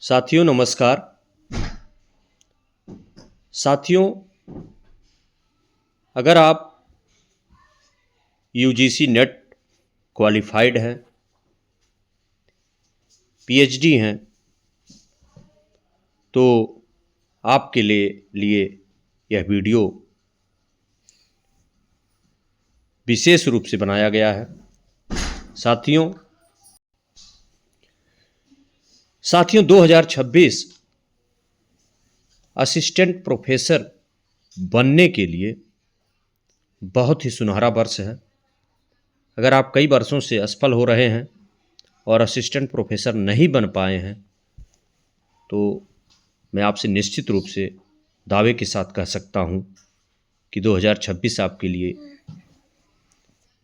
साथियों नमस्कार। साथियों, अगर आप यूजीसी नेट क्वालिफाइड हैं, पीएचडी हैं, तो आपके लिए यह वीडियो विशेष रूप से बनाया गया है। साथियों 2026 असिस्टेंट प्रोफेसर बनने के लिए बहुत ही सुनहरा वर्ष है। अगर आप कई वर्षों से असफल हो रहे हैं और असिस्टेंट प्रोफेसर नहीं बन पाए हैं, तो मैं आपसे निश्चित रूप से दावे के साथ कह सकता हूं कि 2026 आपके लिए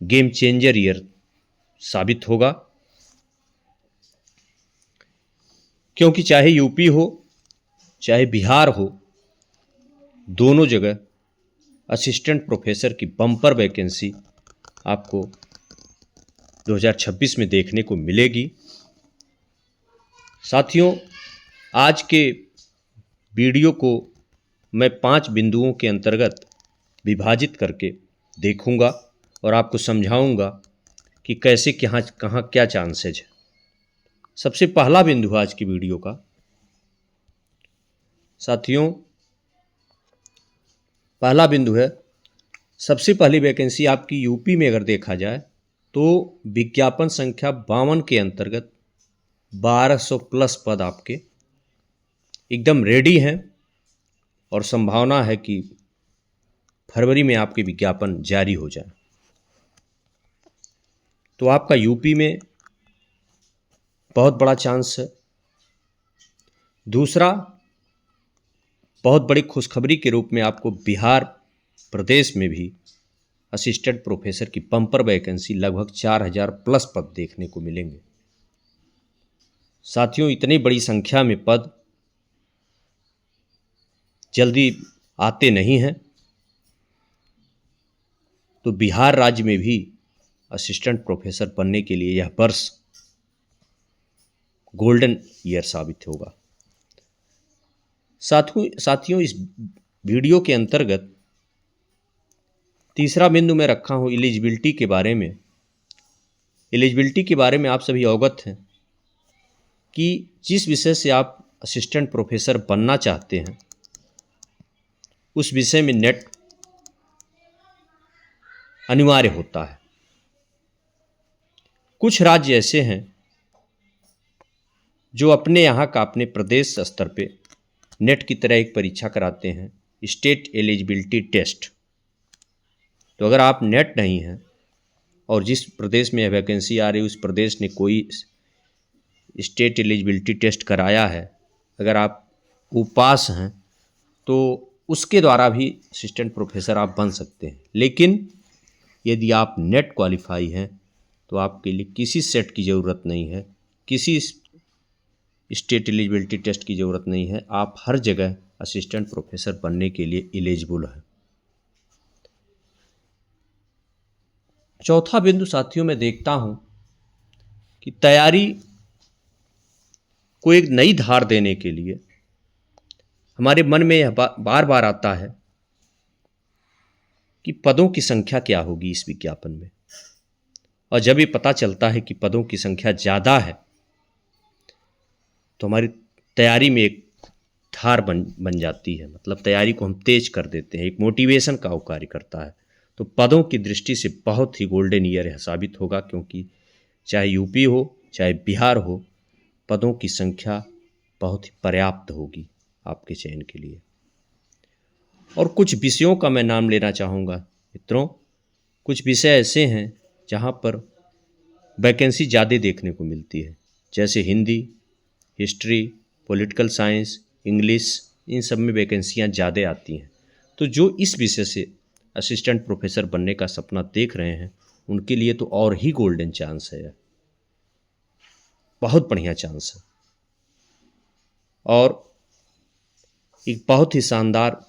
गेम चेंजर ईयर साबित होगा, क्योंकि चाहे यूपी हो चाहे बिहार हो, दोनों जगह असिस्टेंट प्रोफेसर की बम्पर वैकेंसी आपको 2026 में देखने को मिलेगी। साथियों, आज के वीडियो को मैं 5 बिंदुओं के अंतर्गत विभाजित करके देखूंगा और आपको समझाऊंगा कि कैसे कहाँ क्या चांसेज है। सबसे पहला बिंदु आज की वीडियो का, साथियों पहला बिंदु है, सबसे पहली वैकेंसी आपकी यूपी में अगर देखा जाए तो विज्ञापन संख्या 52 के अंतर्गत 1200 प्लस पद आपके एकदम रेडी हैं और संभावना है कि फरवरी में आपके विज्ञापन जारी हो जाए। तो आपका यूपी में बहुत बड़ा चांस है। दूसरा, बहुत बड़ी खुशखबरी के रूप में आपको बिहार प्रदेश में भी असिस्टेंट प्रोफेसर की बम्पर वैकेंसी लगभग 4000 प्लस पद देखने को मिलेंगे। साथियों, इतनी बड़ी संख्या में पद जल्दी आते नहीं हैं, तो बिहार राज्य में भी असिस्टेंट प्रोफेसर बनने के लिए यह वर्ष गोल्डन ईयर साबित होगा। साथियों इस वीडियो के अंतर्गत तीसरा बिंदु मैं रखा हूं एलिजिबिलिटी के बारे में। एलिजिबिलिटी के बारे में आप सभी अवगत हैं कि जिस विषय से आप असिस्टेंट प्रोफेसर बनना चाहते हैं उस विषय में नेट अनिवार्य होता है। कुछ राज्य ऐसे हैं जो अपने यहाँ का अपने प्रदेश स्तर पे नेट की तरह एक परीक्षा कराते हैं, स्टेट एलिजिबिलिटी टेस्ट। तो अगर आप नेट नहीं हैं और जिस प्रदेश में वैकेंसी आ रही है उस प्रदेश ने कोई स्टेट एलिजिबिलिटी टेस्ट कराया है, अगर आप वो पास हैं तो उसके द्वारा भी असिस्टेंट प्रोफेसर आप बन सकते हैं। लेकिन यदि आप नेट क्वालिफाई हैं तो आपके लिए किसी सेट की ज़रूरत नहीं है, किसी स्टेट एलिजिबिलिटी टेस्ट की ज़रूरत नहीं है। आप हर जगह असिस्टेंट प्रोफेसर बनने के लिए एलिजिबल हैं। चौथा बिंदु साथियों, मैं देखता हूं कि तैयारी को एक नई धार देने के लिए हमारे मन में यह बार बार आता है कि पदों की संख्या क्या होगी इस विज्ञापन में। और जब ये पता चलता है कि पदों की संख्या ज़्यादा है तो हमारी तैयारी में एक धार बन जाती है, मतलब तैयारी को हम तेज कर देते हैं, एक मोटिवेशन का वो कार्य करता है। तो पदों की दृष्टि से बहुत ही गोल्डन ईयर साबित होगा, क्योंकि चाहे यूपी हो चाहे बिहार हो, पदों की संख्या बहुत ही पर्याप्त होगी आपके चयन के लिए। और कुछ विषयों का मैं नाम लेना चाहूँगा मित्रों। कुछ विषय ऐसे हैं जहाँ पर वैकेंसी ज़्यादा देखने को मिलती है, जैसे Hindi, history, political science, English, इन सब में वैकेंसियाँ ज़्यादा आती हैं। तो जो इस विषय से असिस्टेंट प्रोफेसर बनने का सपना देख रहे हैं उनके लिए तो और ही गोल्डन चांस है, बहुत बढ़िया चांस है। और एक बहुत ही शानदार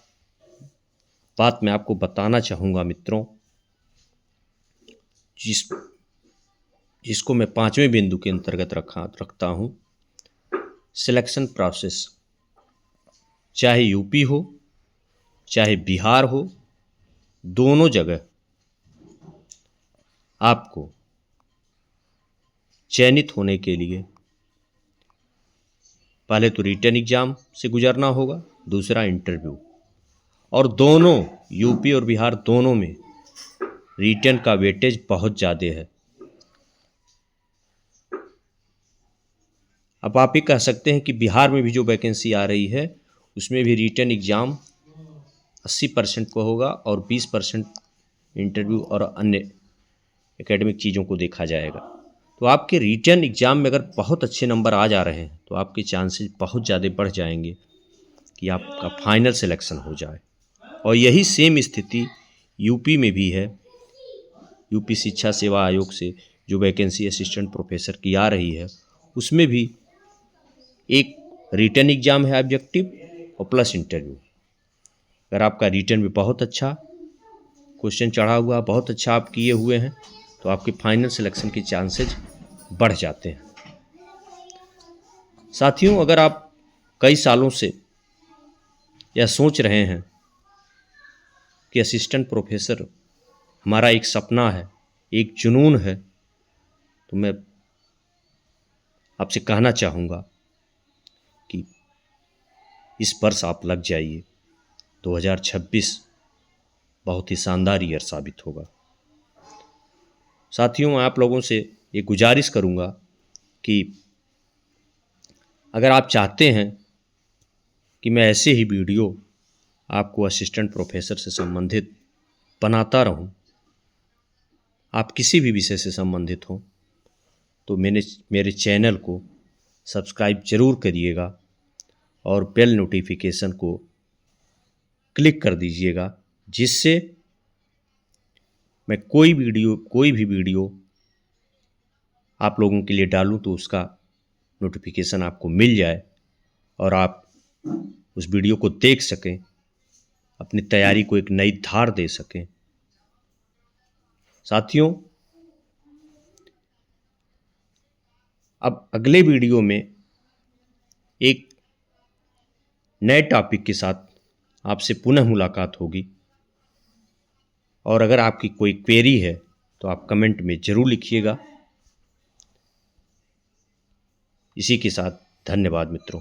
बात मैं आपको बताना चाहूँगा मित्रों, जिसको मैं 5वें बिंदु के अंतर्गत रखता हूँ। सिलेक्शन प्रोसेस चाहे यूपी हो चाहे बिहार हो, दोनों जगह आपको चयनित होने के लिए पहले तो रिटन एग्ज़ाम से गुजरना होगा, दूसरा इंटरव्यू। और दोनों यूपी और बिहार दोनों में रिटन का वेटेज बहुत ज़्यादा है। अब आप ये कह सकते हैं कि बिहार में भी जो वैकेंसी आ रही है उसमें भी रिटन एग्ज़ाम 80% को होगा और 20% इंटरव्यू और अन्य एकेडमिक चीज़ों को देखा जाएगा। तो आपके रिटन एग्ज़ाम में अगर बहुत अच्छे नंबर आ जा रहे हैं तो आपके चांसेस बहुत ज़्यादा बढ़ जाएंगे कि आपका फाइनल सिलेक्शन हो जाए। और यही सेम स्थिति यूपी में भी है। यूपी शिक्षा सेवा आयोग से जो वैकेंसी असिस्टेंट प्रोफेसर की आ रही है उसमें भी एक रिटन एग्ज़ाम है ऑब्जेक्टिव और प्लस इंटरव्यू। अगर आपका रिटन भी बहुत अच्छा क्वेश्चन चढ़ा हुआ, बहुत अच्छा आप किए हुए हैं, तो आपके फाइनल सिलेक्शन के चांसेस बढ़ जाते हैं। साथियों, अगर आप कई सालों से यह सोच रहे हैं कि असिस्टेंट प्रोफेसर हमारा एक सपना है, एक जुनून है, तो मैं आपसे कहना चाहूँगा कि इस वर्ष आप लग जाइए। 2026 बहुत ही शानदार ईयर साबित होगा। साथियों, मैं आप लोगों से ये गुजारिश करूँगा कि अगर आप चाहते हैं कि मैं ऐसे ही वीडियो आपको असिस्टेंट प्रोफेसर से संबंधित बनाता रहूं, आप किसी भी विषय से संबंधित हो, तो मेरे चैनल को सब्सक्राइब ज़रूर करिएगा और बेल नोटिफिकेशन को क्लिक कर दीजिएगा, जिससे मैं कोई भी वीडियो आप लोगों के लिए डालूं तो उसका नोटिफिकेशन आपको मिल जाए और आप उस वीडियो को देख सकें, अपनी तैयारी को एक नई धार दे सकें। साथियों, अब अगले वीडियो में एक नए टॉपिक के साथ आपसे पुनः मुलाकात होगी। और अगर आपकी कोई क्वेरी है तो आप कमेंट में ज़रूर लिखिएगा। इसी के साथ धन्यवाद मित्रों।